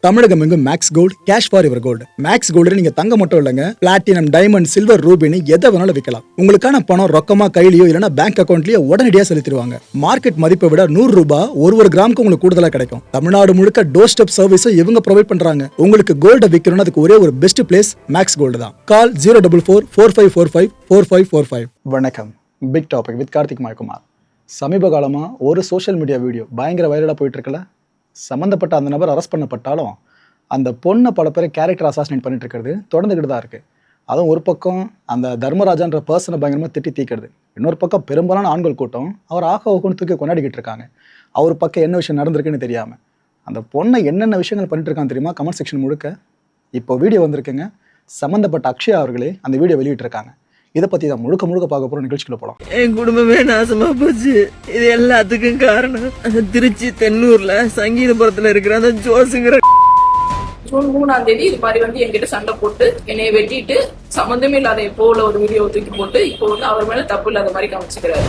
தமிழகம் எங்கும் Max Gold cash for your gold. Max Gold நீங்க தங்க மட்டும் இல்லைங்க, பிளாட்டினம், டைமண்ட், சில்வர், ரூபினி எதை வேணாலும் விற்கலாம். உங்களுக்கான பணம் ரொக்கமா கையிலயோ இல்லைன்னா பேங்க் அக்கௌண்ட்லயோ உடனடியாக செலுத்திடுவாங்க. மார்க்கெட் மதிப்பை விட 100 ரூபாய் ஒரு கிராமுக்கு உங்களுக்கு கூடுதலாக கிடைக்கும். தமிழ்நாடு முழுக்க டோர் ஸ்டெப் சர்வீஸும் இவங்க ப்ரொவைட் பண்றாங்க. உங்களுக்கு கோல்ட விற்கணும்னு அதுக்கு ஒரே ஒரு பெஸ்ட் பிளேஸ் மேக்ஸ் கோல்டு தான். கால் 04445454545. வணக்கம். Big topic with Karthik Mayakumar. சமீப காலமா ஒரு சோஷியல் மீடியா வீடியோ பயங்கர வைரலா போயிட்டு இருக்கல. சம்மந்தப்பட்ட அந்த நபர் அரெஸ்ட் பண்ணப்பட்டாலும் அந்த பொண்ணை பல பேரை கேரக்டர் அசாசினேட் பண்ணிட்டு இருக்கிறது தொடர்ந்துக்கிட்டு தான் இருக்குது. அதுவும் ஒரு பக்கம் அந்த தர்மராஜான்ற பர்சனை பயங்கரமாக திட்டி தீக்கிறது, இன்னொரு பக்கம் பெரும்பாலான ஆண்கள் கூட்டம் அவர் ஆகோன்னு தூக்கி கொண்டாடிக்கிட்டு இருக்காங்க. அவர் பக்கம் என்ன விஷயம் நடந்திருக்குன்னு தெரியாமல் அந்த பொண்ணை என்னென்ன விஷயங்கள் பண்ணிட்டு இருக்கான்னு தெரியுமா? கமெண்ட் செக்ஷன் முழுக்க இப்போ வீடியோ வந்திருக்குங்க. சம்மந்தப்பட்ட அக்ஷயா அவர்களே அந்த வீடியோ வெளியிட்டிருக்காங்க. இதை பற்றி தான் முழுக்க பார்க்க போகிற நிகழ்ச்சிக்குள்ள போகலாம். என் குடும்பமே நாசமாக போச்சு. இது எல்லாத்துக்கும் காரணம் அந்த திருச்சி தென்னூரில் சங்கீதபுரத்தில் இருக்கிற அந்த ஜோஸுங்கிற ஜூன் 3ஆம் தேதி இது மாதிரி என்கிட்ட சண்டை போட்டு என்னைய வெட்டிட்டு சம்மந்தமே இல்லாத எப்போல ஒரு வீடியோ தூக்கி போட்டு இப்போ அவர் மேல தப்பு இல்லாத மாதிரி காமிச்சுக்கிறாரு.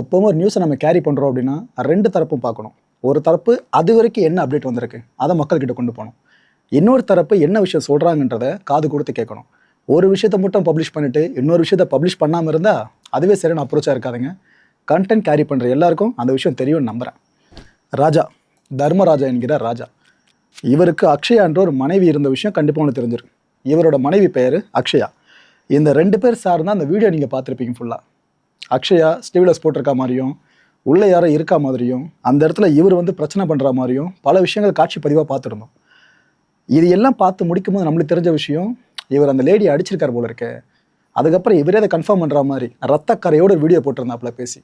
எப்பவும் ஒரு நியூஸை நம்ம கேரி பண்ணுறோம் அப்படின்னா ரெண்டு தரப்பும் பார்க்கணும். ஒரு தரப்பு அது வரைக்கும் என்ன அப்டேட் வந்திருக்கு அதை மக்கள்கிட்ட கொண்டு போகணும். இன்னொரு தரப்பு என்ன விஷயம் சொல்கிறாங்கன்றத காது கொடுத்து கேட்கணும். ஒரு விஷயத்த மட்டும் பப்ளிஷ் பண்ணிட்டு இன்னொரு விஷயத்த பப்ளிஷ் பண்ணாமல் இருந்தால் அதுவே சரியான அப்ரோச்சாக இருக்காதுங்க. கண்டென்ட் கேரி பண்ணுற எல்லாருக்கும் அந்த விஷயம் தெரியும்னு நம்புகிறேன். ராஜா, தர்மராஜா என்கிற ராஜா, இவருக்கு அக்ஷயான்ற ஒரு மனைவி இருந்த விஷயம் கண்டிப்பாக ஒன்று தெரிஞ்சிருக்கு. இவரோட மனைவி பெயர் அக்ஷயா. இந்த ரெண்டு பேர் சார்ந்தால் அந்த வீடியோ நீங்கள் பார்த்துருப்பீங்க ஃபுல்லாக. அக்ஷயா ஸ்டீவ்லெஸ் போட்டிருக்க மாதிரியும் உள்ளே யாரோ இருக்கா மாதிரியும் அந்த இடத்துல இவர் பிரச்சனை பண்ணுற மாதிரியும் பல விஷயங்கள் காட்சி பதிவாக பார்த்துருந்தோம். இது எல்லாம் பார்த்து முடிக்கும் போது நம்மளுக்கு தெரிஞ்ச விஷயம், இவர் அந்த லேடியை அடிச்சிருக்கார் போல இருக்கு. அதுக்கப்புறம் இவரே அதை கன்ஃபார்ம் பண்ணுற மாதிரி ரத்தக்கரையோட ஒரு வீடியோ போட்டிருந்தாப்புல பேசி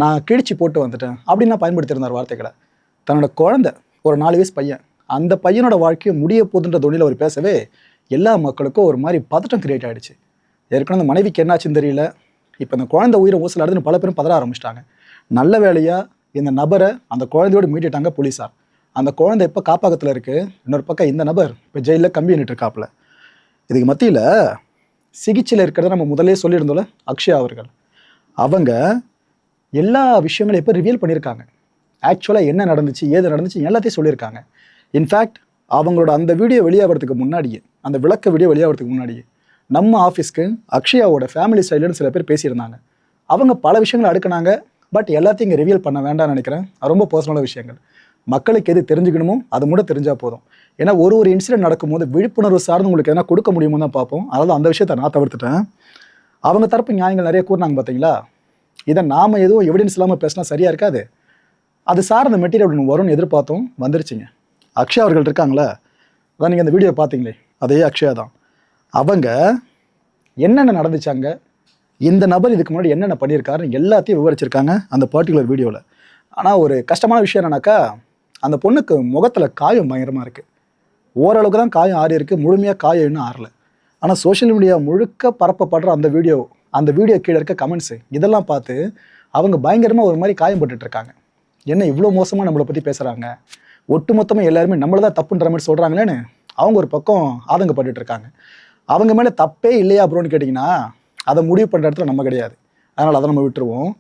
நான் கிழிச்சு போட்டு வந்துட்டேன் அப்படின்னு பயன்படுத்தியிருந்தார் வார்த்தைகளை. தன்னோட குழந்தை ஒரு 4 வயசு பையன், அந்த பையனோட வாழ்க்கையை முடிய போதுன்ற தொழில் அவர் பேசவே எல்லா மக்களுக்கும் ஒரு மாதிரி பதட்டம் கிரியேட் ஆகிடுச்சு. ஏற்கனவே அந்த மனைவிக்கு என்னாச்சுன்னு தெரியல, இப்போ அந்த குழந்தை உயிரை ஊசல் அடுத்துன்னு பல பேரும் பதற ஆரம்பிச்சிட்டாங்க. நல்ல வேலையாக இந்த நபரை அந்த குழந்தையோடு மீட்டிட்டாங்க போலீஸார். அந்த குழந்தை இப்போ காப்பகத்தில் இருக்குது. இன்னொரு பக்கம் இந்த நபர் இப்போ ஜெயிலில் கம்பி எண்ணிட்டு இருக்காப்புல. இதுக்கு மத்தியில் சிகிச்சையில் இருக்கிறத நம்ம முதலே சொல்லியிருந்தோம்ல, அக்ஷயா அவர்கள் அவங்க எல்லா விஷயங்களையும் இப்போ ரிவீல் பண்ணியிருக்காங்க. ஆக்சுவலாக என்ன நடந்துச்சு ஏது நடந்துச்சு எல்லாத்தையும் சொல்லியிருக்காங்க. இன்ஃபேக்ட் அவங்களோட அந்த வீடியோ வெளியாகிறதுக்கு முன்னாடியே, அந்த விளக்க வீடியோ வெளியாகிறதுக்கு முன்னாடியே நம்ம ஆஃபீஸ்க்கு அக்ஷயாவோட ஃபேமிலி ஸ்டைலுன்னு சில பேர் பேசியிருந்தாங்க. அவங்க பல விஷயங்களை அடுக்குனாங்க. பட் எல்லாத்தையும் இங்கே ரிவீல் பண்ண வேண்டாம்னு நினைக்கிறேன். ரொம்ப பர்சனலான விஷயங்கள், மக்களுக்கு எது தெரிஞ்சுக்கணுமோ அது மட்டும் தெரிஞ்சால் போதும். ஏன்னா ஒரு இன்சிடென்ட் நடக்கும்போது விழிப்புணர்வு சார்ந்து உங்களுக்கு எதனா கொடுக்க முடியுமோ தான் பார்ப்போம். அதாவது அந்த விஷயத்தை நான் தவிர்த்துட்டேன். அவங்க தரப்பு நியாயங்கள் நிறைய கூறினாங்க பார்த்தீங்களா. இதை நாம் எதுவும் எவிடன்ஸ் இல்லாமல் பேசினா சரியாக இருக்காது. அது சார்ந்த மெட்டீரியல் ஒன்று வரும்னு எதிர்பார்த்தோம், வந்துருச்சுங்க. அக்ஷயா அவர்கள் இருக்காங்களே, அதான் நீங்கள் அந்த வீடியோ பார்த்தீங்களே, அதே அக்ஷயா தான். அவங்க என்னென்ன நடந்துச்சாங்க, இந்த நபர் இதுக்கு முன்னாடி என்னென்ன பண்ணியிருக்காருன்னு எல்லாத்தையும் விவரிச்சிருக்காங்க அந்த பர்டிகுலர் வீடியோவில். ஆனால் ஒரு கஷ்டமான விஷயம் என்னன்னாக்கா, அந்த பொண்ணுக்கு முகத்தில் காயம் பயங்கரமாக இருக்குது. ஓரளவுக்கு தான் காயம் ஆறி இருக்குது, முழுமையாக காயம் இன்னும் ஆறலை. ஆனால் சோஷியல் மீடியா முழுக்க பரப்பப்படுற அந்த வீடியோ கீழே இருக்க கமெண்ட்ஸு இதெல்லாம் பார்த்து அவங்க பயங்கரமாக ஒரு மாதிரி காயம்பட்டுட்டு இருக்காங்க. என்ன இவ்வளோ மோசமாக நம்மளை பற்றி பேசுகிறாங்க, ஒட்டுமொத்தமாக எல்லாருமே நம்மளை தான் தப்புன்ற மாதிரி சொல்கிறாங்களேன்னு அவங்க ஒரு பக்கம் ஆதங்கப்பட்டு இருக்காங்க. அவங்க மேலே தப்பே இல்லையா அப்புறம்னு கேட்டிங்கன்னா அதை முடிவு பண்ணுற இடத்துல நம்ம கிடையாது. அதனால் அதை நம்ம விட்டுருவோம்.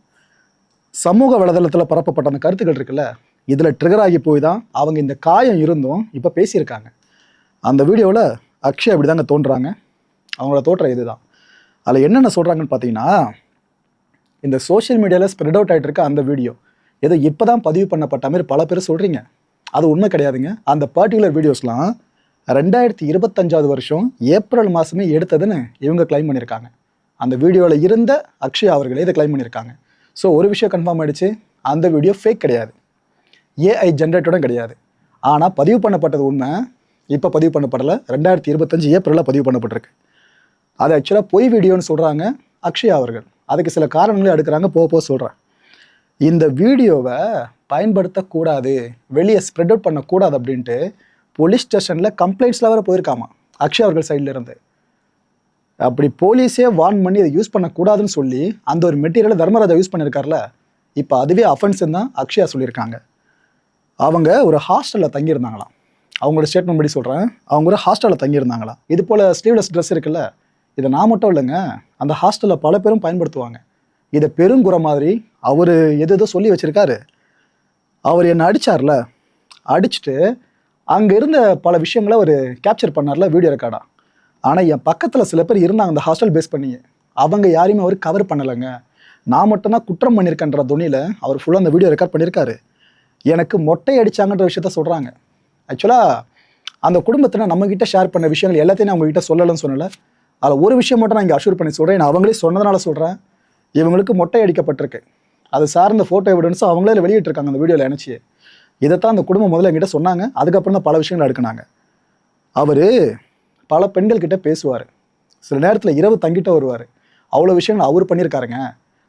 சமூக வலைதளத்தில் பரப்பப்பட்ட அந்த கருத்துக்கள் இருக்குல்ல, இதில் ட்ரிகர் ஆகி போய் தான் அவங்க இந்த காயம் இருந்தும் இப்போ பேசியிருக்காங்க. அந்த வீடியோவில் அக்ஷயா அப்படி தாங்க தோன்றுறாங்க. அவங்களோட தோற்றம் இது தான். அதில் என்னென்ன சொல்கிறாங்கன்னு பார்த்தீங்கன்னா, இந்த சோஷியல் மீடியாவில் ஸ்ப்ரெட் அவுட் ஆகிட்டு இருக்க அந்த வீடியோ ஏதோ இப்போ தான் பதிவு பண்ணப்பட்ட மாதிரி பல பேர் சொல்கிறீங்க. அது உண்மை கிடையாதுங்க. அந்த பர்டிகுலர் வீடியோஸ்லாம் 2025 வருஷம் ஏப்ரல் மாதமே எடுத்ததுன்னு இவங்க கிளைம் பண்ணியிருக்காங்க. அந்த வீடியோவில் இருந்த அக்ஷயா அவர்களே இதை கிளைம் பண்ணியிருக்காங்க. ஸோ ஒரு விஷயம் கன்ஃபார்ம் ஆகிடுச்சு, அந்த வீடியோ ஃபேக் கிடையாது, ஏஐ ஜென்ரேட்டடும் கிடையாது. ஆனால் பதிவு பண்ணப்பட்டது உண்மை. இப்போ பதிவு பண்ணப்படலை, 2025 ஏப்ரலில் பதிவு பண்ணப்பட்டிருக்கு. அது ஆக்சுவலாக பொய் வீடியோன்னு சொல்கிறாங்க அக்ஷயா அவர்கள். அதுக்கு சில காரணங்களே எடுக்கிறாங்க, போக சொல்கிறேன். இந்த வீடியோவை பயன்படுத்தக்கூடாது, வெளியே ஸ்ப்ரெட் அவுட் பண்ணக்கூடாது அப்படின்ட்டு போலீஸ் ஸ்டேஷனில் கம்ப்ளைண்ட்ஸில் வேறு போயிருக்காமா அக்ஷயா அவர்கள் சைடில் இருந்து. அப்படி போலீஸே வார்ன் பண்ணி அதை யூஸ் பண்ணக்கூடாதுன்னு சொல்லி அந்த ஒரு மெட்டீரியலை தர்மராஜா யூஸ் பண்ணியிருக்காருல, இப்போ அதுவே அஃபென்ஸ்ன்னு தான் அக்ஷயா சொல்லியிருக்காங்க. அவங்க ஒரு ஹாஸ்டலில் தங்கியிருந்தாங்களாம். அவங்களோட ஸ்டேட்மெண்ட் படி சொல்கிறேன், அவங்க ஒரு ஹாஸ்டலில் தங்கியிருந்தாங்களாம். இது போல் ஸ்லீவ்லெஸ் ட்ரெஸ் இருக்குல்ல, இதை நான் மட்டும் இல்லைங்க, அந்த ஹாஸ்டலில் பல பேரும் பயன்படுத்துவாங்க. இதை பெருங்குறை மாதிரி அவர் எதோ சொல்லி வச்சுருக்காரு. அவர் என்னை அடித்தார்ல, அடிச்சுட்டு அங்கே இருந்த பல விஷயங்களை அவர் கேப்சர் பண்ணார்ல வீடியோ ரெக்கார்டா. ஆனால் என் பக்கத்தில் சில பேர் இருந்தாங்க அந்த ஹாஸ்டல் பேஸ் பண்ணி, அவங்க யாரையுமே அவர் கவர் பண்ணலைங்க. நான் மட்டும்தான் குற்றம் பண்ணியிருக்கேன்ற துணியில் அவர் ஃபுல்லாக அந்த வீடியோ ரெக்கார்ட் பண்ணியிருக்காரு. எனக்கு மொட்டை அடிச்சாங்கன்ற விஷயத்த சொல்கிறாங்க. ஆக்சுவலாக அந்த குடும்பத்தினர் நம்மக்கிட்ட ஷேர் பண்ண விஷயங்கள் எல்லாத்தையும் நான் உங்ககிட்ட சொல்லலைன்னு சொன்னல. அதில் ஒரு விஷயம் மட்டும் நான் இங்கே அஷூர் பண்ணி சொல்கிறேன். நான் அவங்களே சொன்னதுனால சொல்கிறேன். இவங்களுக்கு மொட்டை அடிக்கப்பட்டிருக்கு. அது சார்ந்த ஃபோட்டோ எவிடன்ஸும் அவங்களே வெளியிட்டிருக்காங்க அந்த வீடியோவில் நினச்சி. இதைத்தான் அந்த குடும்பம் முதல்ல என்கிட்ட சொன்னாங்க. அதுக்கப்புறம் தான் பல விஷயங்கள் எடுக்கினாங்க. அவர் பல பெண்கள்கிட்ட பேசுவார். சில நேரத்தில் இரவு தங்கிட்ட வருவார். அவ்வளோ விஷயங்கள் அவர் பண்ணியிருக்காருங்க.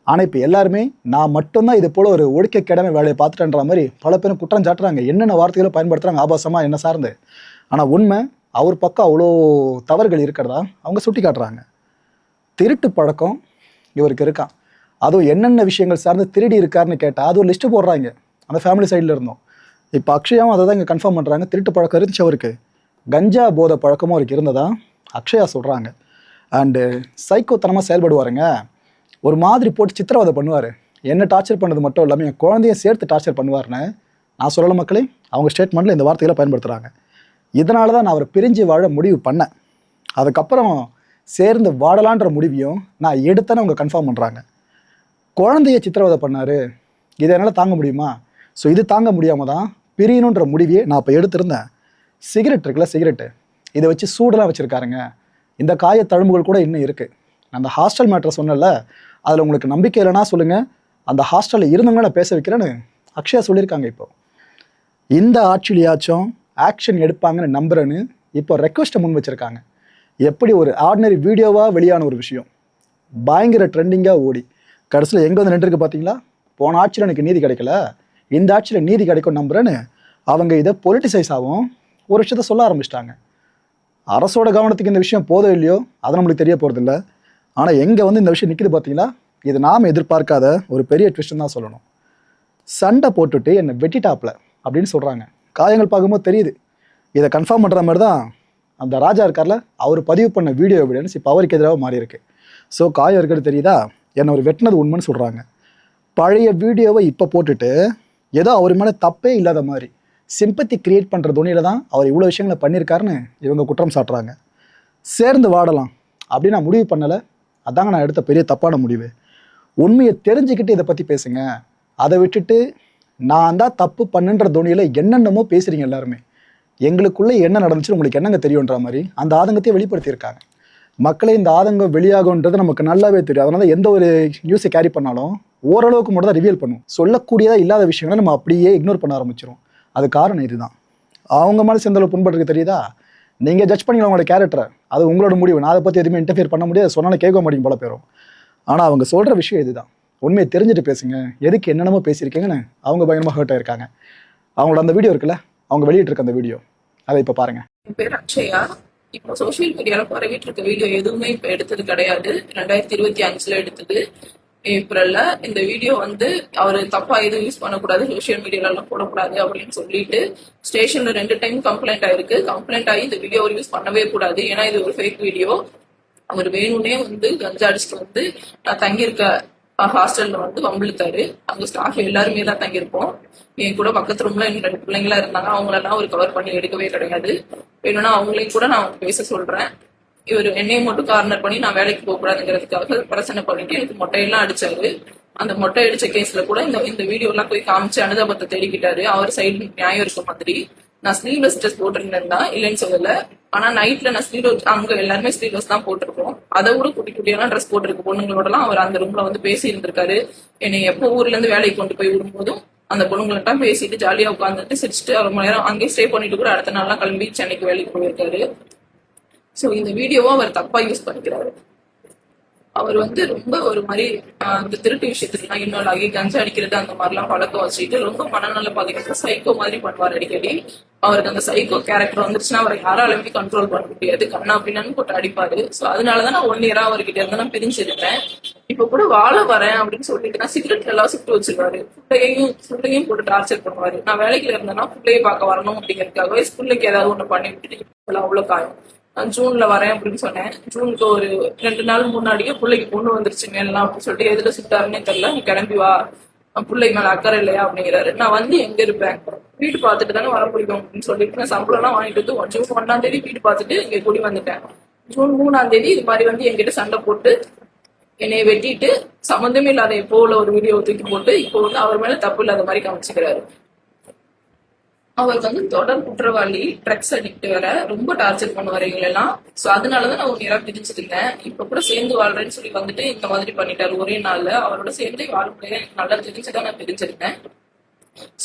ஆனால் இப்போ எல்லாருமே நான் மட்டும்தான் இது போல் ஒரு ஒழுக்கக்கேடான வேலையை பார்த்துட்டேன்ற மாதிரி பல பேரும் குற்றம் சாட்டுறாங்க. என்னென்ன வார்த்தைகளை பயன்படுத்துகிறாங்க ஆபாசமாக என்ன சார்ந்து. ஆனால் உண்மை அவர் பக்கம் அவ்வளோ தவறுகள் இருக்கிறதா அவங்க சுட்டி காட்டுறாங்க. திருட்டு பழக்கம் இவருக்கு இருக்கான். அதுவும் என்னென்ன விஷயங்கள் சார்ந்து திருடி இருக்காருன்னு கேட்டால் அது ஒரு லிஸ்ட்டு போடுறாங்க அந்த ஃபேமிலி சைடில் இருந்தோம். இப்போ அக்ஷயாவும் அதை தான் இங்கே கன்ஃபார்ம் பண்ணுறாங்க. திருட்டு பழக்கம் இருந்துச்சு அவருக்கு. கஞ்சா போதை பழக்கமும் அவருக்கு இருந்ததா அக்ஷயா சொல்கிறாங்க. அண்டு சைக்கோத்தனமாக செயல்படுவாருங்க. ஒரு மாதிரி போட்டு சித்திரவதை பண்ணுவார். என்ன டார்ச்சர் பண்ணது மட்டும் இல்லாமல் என் குழந்தைய சேர்த்து டார்ச்சர் பண்ணுவார்னு நான் சொல்லலை மக்களே. அவங்க ஸ்டேட்மெண்ட்டில் இந்த வார்த்தைகளை பயன்படுத்துகிறாங்க. இதனால தான் நான் அவரை பிரிஞ்சு வாழ முடிவு பண்ணேன். அதுக்கப்புறம் சேர்ந்து வாழலான்ற முடிவையும் நான் எடுத்தேன்னு அவங்க கன்ஃபார்ம் பண்ணுறாங்க. குழந்தைய சித்திரவதை பண்ணார். இதை என்னால் தாங்க முடியுமா? ஸோ இது தாங்க முடியாமல் தான் பிரியணுன்ற முடிவையே நான் இப்போ எடுத்திருந்தேன். சிகரெட் இருக்குல்ல, சிகரெட்டு இதை வச்சு சூடெல்லாம் வச்சுருக்காருங்க. இந்த காய தழும்புகள் கூட இன்னும் இருக்குது. அந்த ஹாஸ்டல் மேட்ரை சொன்னல, அதில் உங்களுக்கு நம்பிக்கை இல்லைனா சொல்லுங்கள், அந்த ஹாஸ்டலில் இருந்தவங்க நான் பேச வைக்கிறேன்னு அக்ஷயா சொல்லியிருக்காங்க. இப்போ இந்த ஆட்சியிலையாச்சும் ஆக்ஷன் எடுப்பாங்கன்னு நம்புறேன்னு இப்போ ரெக்வஸ்ட்டை முன் வச்சுருக்காங்க. எப்படி ஒரு ஆர்டினரி வீடியோவாக வெளியான ஒரு விஷயம் பயங்கர ட்ரெண்டிங்காக ஓடி கடைசியில் எங்கே வந்து நின்றுருக்கு பார்த்தீங்களா? போன ஆட்சியில் எனக்கு நீதி கிடைக்கல, இந்த ஆட்சியில் நீதி கிடைக்கும் நம்புறேன்னு அவங்க இதை பொலிட்டிசைஸ் ஆகும் ஒரு விஷயத்த சொல்ல ஆரம்பிச்சிட்டாங்க. அரசோட கவனத்துக்கு இந்த விஷயம் போதோ இல்லையோ அது நம்மளுக்கு தெரிய போகிறதில்ல. ஆனால் எங்கே வந்து இந்த விஷயம் நிற்கிது பார்த்தீங்களா? இது நாம் எதிர்பார்க்காத ஒரு பெரிய ட்விஸ்ட்னு தான் சொல்லணும். சண்டை போட்டுட்டு என்னை வெட்டிட்டாப்ல அப்படின்னு சொல்கிறாங்க. காயங்கள் பார்க்கும்போது தெரியுது. இதை கன்ஃபார்ம் பண்ணுற மாதிரி தான் அந்த ராஜா இருக்கார்ல, அவர் பதிவு பண்ண வீடியோ எவிடன்ஸ் இப்போ அவருக்கு எதிராக மாறி இருக்கு. ஸோ காயம் இருக்கிறது தெரியுதா? என்னை அவர் வெட்டினது உண்மைன்னு சொல்கிறாங்க. பழைய வீடியோவை இப்போ போட்டுட்டு ஏதோ அவர் மேலே தப்பே இல்லாத மாதிரி சிம்பத்தி கிரியேட் பண்ணுற துணியில் தான் அவர் இவ்வளோ விஷயங்களை பண்ணியிருக்காருன்னு இவங்க குற்றம் சாட்டுறாங்க. சேர்ந்து வாடலாம் அப்படின்னு நான் முடிவு பண்ணலை. அதாங்க நான் எடுத்த பெரிய தப்பான முடிவு. உண்மையை தெரிஞ்சுக்கிட்டு இதை பற்றி பேசுங்க. அதை விட்டுட்டு நான் தான் தப்பு பண்ணுன்ற துணியில் என்னென்னமோ பேசுகிறீங்க எல்லாருமே. எங்களுக்குள்ளே என்ன நடந்துச்சு உங்களுக்கு என்னங்க தெரியுன்ற மாதிரி அந்த ஆதங்கத்தையே வெளிப்படுத்தியிருக்காங்க. மக்களே இந்த ஆதங்கம் வெளியாகுன்றது நமக்கு நல்லாவே தெரியும். அதனால எந்த ஒரு நியூஸை கேரி பண்ணாலும் ஓரளவுக்கு மட்டும் தான் ரிவீல் பண்ணும். சொல்லக்கூடியதாக இல்லாத விஷயங்களை நம்ம அப்படியே இக்னோர் பண்ண ஆரம்பிச்சிடும். அது காரணம் இதுதான். அவங்க மேலே சேர்ந்தளவு புண்பட்டுருக்கு தெரியுதா? நீங்கள் ஜட்ஜ் பண்ணிக்கலாம் உங்களோட கேரக்டரை, அது உங்களோட முடிவு. நான் அதை பற்றி எதுவுமே இன்டர்ஃபியர் பண்ண முடியாது. சொன்னாலும் கேட்க மாட்டேங்க போல பேரும். ஆனால் அவங்க சொல்கிற விஷயம் இதுதான். உண்மையை தெரிஞ்சுட்டு பேசுங்க. எதுக்கு என்னென்னமோ பேசியிருக்கீங்கன்னு அவங்க பயங்கரமாக ஹர்ட் ஆயிருக்காங்க. அவங்களோட அந்த வீடியோ இருக்குல்ல, அவங்க வெளியிட்டிருக்க அந்த வீடியோ அதை இப்போ பாருங்க. என் பேர் அக்ஷயா. இப்போ சோசியல் மீடியால பரவிட்டு இருக்க வீடியோ எதுவுமே இப்போ எடுத்தது கிடையாது. 2025 எடுத்தது ஏப்ரல்ல. இந்த வீடியோ வந்து அவரு தப்பா எதுவும் யூஸ் பண்ணக்கூடாது, சோசியல் மீடியால எல்லாம் போடக்கூடாது அப்படின்னு சொல்லிட்டு ஸ்டேஷன்ல 2 டைம் கம்ப்ளைண்ட் ஆயிருக்கு. கம்ப்ளைண்ட் ஆகி இந்த வீடியோ யூஸ் பண்ணவே கூடாது, ஏன்னா இது ஒரு ஃபேக் வீடியோ. அவர் வேணும்னே வந்து கஞ்சா அடிச்சுட்டு வந்து நான் தங்கியிருக்க ஹாஸ்டல்ல வந்து வம்பிழுத்தாரு. அங்க ஸ்டாஃப் எல்லாருமே தான் தங்கியிருப்போம். என் கூட பக்கத்து ரூம்ல எங்க 2 பிள்ளைங்களா இருந்தாங்க. அவங்களெல்லாம் அவர் கவர் பண்ணி எடுக்கவே கிடையாது. வேணும்னா அவங்களையும் கூட நான் பேச சொல்றேன். இவர் என்னையும் மட்டும் கார்னர் பண்ணி நான் வேலைக்கு போக கூடாதுங்கிறதுக்காக பிரச்சனை பண்ணிட்டு எனக்கு மொட்டையெல்லாம் அடிச்சாரு. அந்த மொட்டை அடிச்ச கேஸ்ல கூட இந்த வீடியோ எல்லாம் போய் காமிச்சு அனுதாபத்தை தேடிக்கிட்டாரு. அவர் சைடு நியாயம் இருக்க மாதிரி. நான் ஸ்லீவ்லெஸ் ட்ரெஸ் போட்டிருந்தேன் தான், இல்லைன்னு சொல்லல. ஆனா நைட்ல நான் ஸ்லீவ்லெஸ், அங்க எல்லாருமே ஸ்லீவ்லெஸ் தான் போட்டிருக்கோம். அதை விட குட்டி குட்டியெல்லாம் ட்ரெஸ் போட்டிருக்கு பொண்ணுங்களோட எல்லாம் அவர் அந்த ரூம்ல வந்து பேசி இருந்திருக்காரு. என்னை எப்போ ஊர்ல இருந்து வேலைக்கு கொண்டு போய் விடும்போதும் அந்த பொண்ணுங்கள்ட்ட பேசிட்டு ஜாலியா உட்காந்துட்டு சிரிச்சுட்டு 1 மணி நேரம் அங்கேயே ஸ்டே பண்ணிட்டு கூட அடுத்த நாள்லாம் கிளம்பி சென்னைக்கு வேலைக்கு போயிருக்காரு. சோ இந்த வீடியோவை அவர் தப்பா யூஸ் பண்ணிக்கிறாரு. அவர் வந்து ரொம்ப ஒரு மாதிரி இந்த திருட்டு விஷயத்துக்குலாம் இன்னொரு ஆகி கஞ்சா அடிக்கிறது அந்த மாதிரிலாம் பழக்கம் வச்சுட்டு ரொம்ப மனநல பாதிக்கிற சைக்கோ மாதிரி பண்ணுவார் அடிக்கடி. அவருக்கு அந்த சைக்கோ கேரக்டர் வந்துருச்சுன்னா அவரை யாராலுமே கண்ட்ரோல் பண்ண முடியாது. கண்ணா பின்னான்னு போட்டு அடிப்பாரு. ஸோ அதனாலதான் நான் 1 இயரா அவர்கிட்ட இருந்து நான் பிரிஞ்சிருந்தேன். இப்ப கூட வாழ வரேன் அப்படின்னு சொல்லிட்டு நான் சிகரெட் எல்லாம் சுட்டு வச்சிருவாரு. ஃபுல்லையும் போட்டு டார்ச்சர் பண்ணுவாரு. நான் வேலைக்கு இருந்தேன்னா ஃபுல்லையை பார்க்க வரணும் அப்படிங்கிறதுக்காகவே ஸ்கூல்லுக்கு ஏதாவது ஒண்ணு பண்ணி விட்டுட்டு அவ்வளவு காயம். நான் ஜூன்ல வரேன் அப்படின்னு சொன்னேன். ஜூனுக்கு ஒரு 2 நாள் முன்னாடியே பிள்ளைக்கு பொண்ணு வந்துருச்சு மேலாம் அப்படின்னு சொல்லிட்டு எதுல சுட்டாருன்னே தெரியல, நீ கிளம்பி வா பிள்ளை மேல அக்கறை இல்லையா அப்படிங்கிறாரு. நான் வந்து எங்க இருப்பேன், வீடு பார்த்துட்டு தானே வர முடியும் அப்படின்னு சொல்லிட்டு நான் சம்பளம் எல்லாம் வாங்கிட்டு வந்து ஜூன் 1ஆம் தேதி வீடு பார்த்துட்டு இங்க குடி வந்துட்டேன். ஜூன் 3ஆம் தேதி இது மாதிரி வந்து என்கிட்ட சண்டை போட்டு என்னைய வெட்டிட்டு சம்மந்தமே இல்லாத எப்போ உள்ள ஒரு வீடியோ தூக்கி போட்டு இப்போ வந்து அவர் மேல தப்பு இல்லாத மாதிரி காமிச்சுக்கிறாரு. அவர் வந்து தொடர் குற்றவாளி, ட்ரக்ஸ் அடிக்ட் வேற, ரொம்ப டார்ச்சர் பண்ணுவாரு எங்களெல்லாம். ஸோ அதனாலதான் நான் உங்க யாராவது பிரிச்சிருந்தேன். இப்ப கூட சேர்ந்து வாழ்றேன்னு சொல்லி வந்துட்டு இந்த மாதிரி பண்ணிட்டாரு ஒரே நாள்ல. அவரோட சேர்ந்து வாழ முடியாது எனக்கு நல்லா தெரிஞ்சுதான் நான் பிரிச்சிருக்கேன்.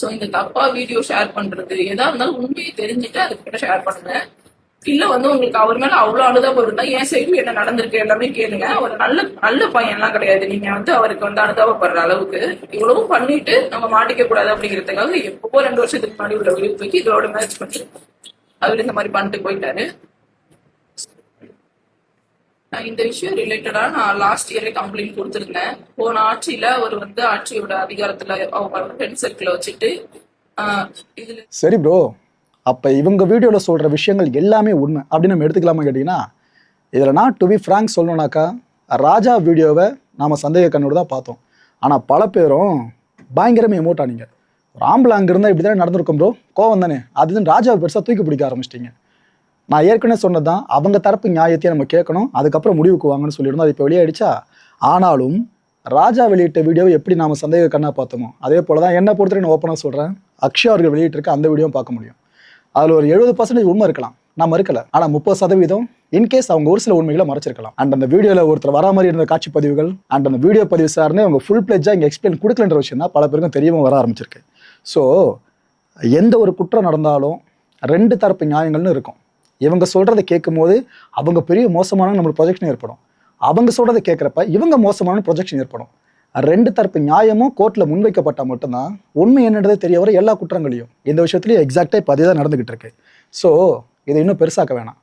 ஸோ இந்த தப்பா வீடியோ ஷேர் பண்றது எதா இருந்தாலும் உண்மையை தெரிஞ்சுட்டு அதுக்கிட்ட ஷேர் பண்ணுங்க. இல்ல வந்து உங்களுக்கு அவர் மேல அவ்வளவு அனுதாபம் இருந்தா என் சைடு என்ன நடந்திருக்கு எல்லாமே கேளுங்க. அவர் நல்ல பையன் எல்லாம் கிடையாது. நீங்க வந்து அவருக்கு வந்து அனுதாபப்படுற அளவுக்கு இவ்வளவும் பண்ணிட்டு நம்ம மாட்டிக்க கூடாது அப்படிங்கிறதுக்காக எப்பவோ 2 வருஷத்துக்கு முன்னாடி உள்ள வீடியோ தூக்கி இதோட மேட்ச் பண்ணி அவர் இந்த மாதிரி பண்ணிட்டு போயிட்டாரு. இந்த விஷயம் ரிலேட்டடா நான் லாஸ்ட் இயரே கம்ப்ளைண்ட் கொடுத்திருந்தேன். போன ஆட்சியில அவர் வந்து ஆட்சியோட அதிகாரத்துல அவங்க ஃப்ரெண்ட் சர்க்கிளை வச்சுட்டு இதுல சரி ப்ரோ, அப்போ இவங்க வீடியோவில் சொல்கிற விஷயங்கள் எல்லாமே உண்மை அப்படின்னு நம்ம எடுத்துக்கலாமா கேட்டிங்கன்னா, இதில் நான் டு பி ஃப்ராங்க் சொல்லணுன்னாக்கா ராஜா வீடியோவை நாம் சந்தேக கண்ணோடு தான் பார்த்தோம். ஆனால் பல பேரும் பயங்கரமே எமோட் ஆனீங்க. ஒரு ஆம்பளை அங்கே இருந்தால் இப்படி தானே நடந்திருக்கும் ப்ரோ, கோவம் தானே, அதுன்னு ராஜாவை பெருசாக தூக்கி பிடிக்க ஆரம்பிச்சிட்டிங்க. நான் ஏற்கனவே சொன்னது தான், அவங்க தரப்பு நியாயத்தையும் நம்ம கேட்கணும், அதுக்கப்புறம் முடிவுக்கு வாங்கன்னு சொல்லியிருந்தோம். அது இப்போ வெளியாயிடுச்சா. ஆனாலும் ராஜா வெளியிட்ட வீடியோவை எப்படி நாம் சந்தேக கண்ணாக பார்த்தோமோ அதே போல் தான் என்னை பொறுத்தவரை நான் ஓப்பனாக சொல்கிறேன், அக்ஷயா அவர்கள் வெளியிட்டிருக்க அந்த வீடியோவும் பார்க்க முடியும். அதில் ஒரு 70% உண்மை இருக்கலாம், நான் மறுக்கலை. ஆனால் 30% இன்கேஸ் அவங்க ஒரு சில உண்மைகளை மறைச்சிருக்கலாம். அண்ட் அந்த வீடியோவில் ஒருத்தர் வரா மாதிரி இருந்த காட்சி பதிவுகள் அண்ட் அந்த வீடியோ பதிவு சார்னே அவங்க ஃபுல் பிளெஜ்ஜாக இங்கே எக்ஸ்பிளைன் கொடுக்கலன்ற விஷயம் தான் பல பேருக்கும் தெரியவும் வர ஆரம்பிச்சிருக்கு. ஸோ எந்த ஒரு குற்றம் நடந்தாலும் 2 தரப்பு நியாயங்கள்னு இருக்கும். இவங்க சொல்கிறத கேட்கும் போது அவங்க பெரிய மோசமான நம்மளுக்கு ப்ரொஜெக்ஷன் ஏற்படும், அவங்க சொல்கிறத கேட்குறப்ப இவங்க மோசமான ப்ரொஜெக்ஷன் ஏற்படும். 2 தரப்பு நியாயமும் கோர்ட்டில் முன்வைக்கப்பட்டால் மட்டும்தான் உண்மை என்னன்றதே தெரிய வர எல்லா குற்றங்களையும். இந்த விஷயத்துலையும் எக்ஸாக்டாக இப்போ அதே தான் நடந்துகிட்டு இருக்கு. ஸோ இதை இன்னும் பெருசாக்க வேணாம்.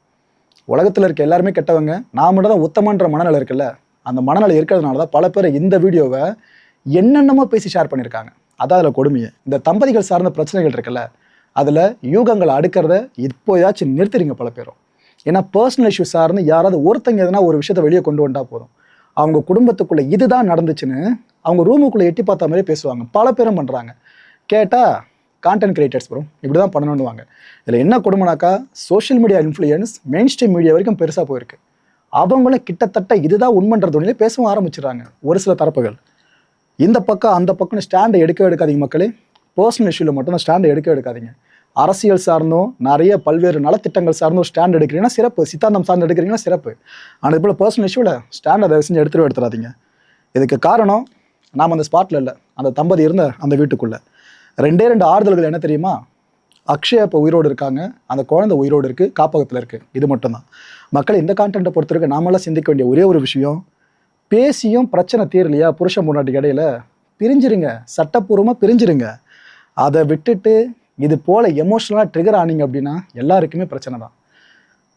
உலகத்தில் இருக்க எல்லாருமே கெட்டவங்க, நான் மட்டும் தான் உத்தமன்ற மனநிலை இருக்குல்ல, அந்த மனநிலை இருக்கிறதுனால தான் பல பேர் இந்த வீடியோவை என்னென்னமோ பேசி ஷேர் பண்ணியிருக்காங்க. அதான் அதில் கொடுமையை. இந்த தம்பதிகள் சார்ந்த பிரச்சனைகள் இருக்குல்ல, அதில் யூகங்களை அடுக்கிறத இப்போயாச்சும் நிறுத்துறீங்க பல பேரும். ஏன்னா பர்சனல் இஷ்யூ சார்ந்து யாராவது ஒருத்தங்க எதனா ஒரு விஷயத்தை வெளியே கொண்டு வந்தால் போதும், அவங்க குடும்பத்துக்குள்ளே இதுதான் நடந்துச்சுன்னு அவங்க ரூமுக்குள்ளே எட்டி பார்த்த மாதிரியே பேசுவாங்க. பல பேரும் பண்ணுறாங்க. கேட்டால் கான்டென்ட் கிரியேட்டர்ஸ் ப்ரோ இப்படி தான் பண்ணணுன்னுவாங்க. இதில் என்ன கொடுமைனாக்கா, social media influence mainstream media வரைக்கும் பெருசாக போயிருக்கு. அவங்களும் கிட்டத்தட்ட இதுதான் உண்மைன்றதுனே பேசவும் ஆரம்பிச்சிடுறாங்க ஒரு சில தரப்புகள். இந்த பக்கம் அந்த பக்கம் ஸ்டாண்டை எடுக்காதீங்க மக்களே. பர்சனல் இஷ்யூவில் மட்டும் ஸ்டாண்டை எடுக்காதீங்க. அரசியல் சார்ந்தும் நிறைய பல்வேறு நலத்திட்டங்கள் சார்ந்தும் ஸ்டாண்ட் எடுக்கிறீங்கன்னா சிறப்பு, சித்தாந்தம் சார்ந்து எடுக்கிறீங்கன்னா சிறப்பு. ஆனால் இது போல் பர்சனல் இஷ்யூவில் ஸ்டாண்டை தயவு செஞ்சு எடுத்துடாதீங்க. இதுக்கு காரணம் நாம் அந்த ஸ்பாட்டில் இல்லை, அந்த தம்பதி இருந்த அந்த வீட்டுக்குள்ளே 2 ஆறுதல்கள் என்ன தெரியுமா? அக்ஷயா இப்போ உயிரோடு இருக்காங்க, அந்த குழந்தை உயிரோடு இருக்குது, காப்பகத்தில் இருக்குது. இது மட்டும்தான் மக்கள். இந்த கான்டென்ட்டை பொறுத்தவரைக்கும் நாமெல்லாம் சிந்திக்க வேண்டிய ஒரே ஒரு விஷயம், பேசியும் பிரச்சனை தீரலையா புருஷன் முன்னாடி இடையில பிரிஞ்சிருங்க, சட்டப்பூர்வமாக பிரிஞ்சிருங்க. அதை விட்டுட்டு இது போல் எமோஷ்னலாக ட்ரிகர் ஆனீங்க அப்படின்னா எல்லாருக்குமே பிரச்சனை தான்.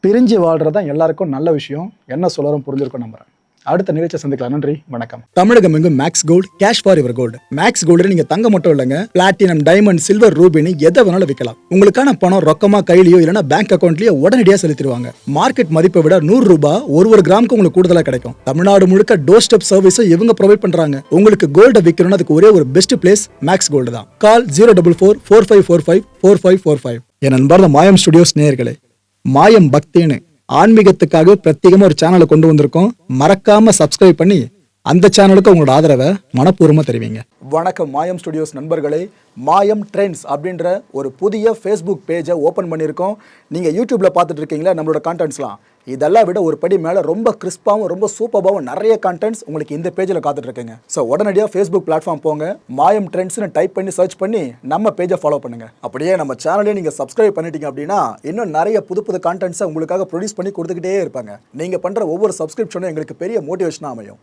பிரிஞ்சு வாழ்கிறது தான் எல்லாருக்கும் நல்ல விஷயம். என்ன சொல்லறோம் புரிஞ்சிருக்கும் நம்புறேன். அடுத்த நிகழ்ச்சியை சந்திக்கலாம். நன்றி, வணக்கம். தமிழகம் எங்கும் Max Gold, cash for your gold. Max Gold நீங்க தங்க மட்டும் இல்லைங்க, பிளாட்டினம், டைமண்ட், சில்வர், ரூபினி எதை வேணாலும் விற்கலாம். உங்களுக்கான பணம் ரொக்கமா கையிலயோ இல்லைன்னா பேங்க் அக்கௌண்ட்லயோ உடனடியாக செலுத்திடுவாங்க. மார்க்கெட் மதிப்பை விட 100 ரூபாய் ஒரு கிராமுக்கு உங்களுக்கு கூடுதலா கிடைக்கும். தமிழ்நாடு முழுக்க டோர் ஸ்டெப் சர்வீஸை இவங்க ப்ரொவைட் பண்றாங்க. உங்களுக்கு கோல்டை விற்கணும்னு அதுக்கு ஒரே ஒரு பெஸ்ட் பிளேஸ் மேக்ஸ் கோல்டு தான். கால் 04445454545. என் அன்பார்ந்த மாயம் ஸ்டுடியோஸ் நேயர்களே, மாயம் பக்தின்னு ஆன்மீகத்துக்காக பிரத்யேகமா ஒரு சேனலை கொண்டு வந்திருக்கோம். மறக்காம சப்ஸ்கிரைப் பண்ணி அந்த சேனலுக்கு உங்களோட ஆதரவை மனப்பூர்வமாக தெரிவிங்க. வணக்கம் மாயம் ஸ்டுடியோஸ் நண்பர்களே. மாயம் ட்ரெண்ட்ஸ் அப்படின்ற ஒரு புதிய ஃபேஸ்புக் பேஜை ஓப்பன் பண்ணியிருக்கோம். நீங்கள் யூடியூப்பில் பார்த்துட்டு இருக்கீங்களா நம்மளோட கான்டென்ட்ஸ்லாம், இதெல்லாம் விட ஒரு படி மேலே ரொம்ப கிறிஸ்பாகவும் ரொம்ப சூப்பராகவும் நிறைய கான்டென்ட்ஸ் உங்களுக்கு இந்த பேஜில் காத்துட்ருக்குங்க. ஸோ உடனடியாக ஃபேஸ்புக் பிளாட்ஃபார்ம் போங்க, மாயம் ட்ரெண்ட்ஸ்னு டைப் பண்ணி சர்ச் பண்ணி நம்ம பேஜை ஃபாலோ பண்ணுங்கள். அப்படியே நம்ம சேனலையும் நீங்கள் சப்ஸ்கிரைப் பண்ணிட்டீங்க அப்படின்னா இன்னும் நிறைய புது கான்டென்ட்ஸை உங்களுக்காக ப்ரொடியூஸ் பண்ணி கொடுத்துக்கிட்டே இருப்பாங்க. நீங்கள் பண்ணுற ஒவ்வொரு சப்ஸ்கிரிப்ஷனும் எங்களுக்கு பெரிய மோட்டிவேஷனாக அமையும்.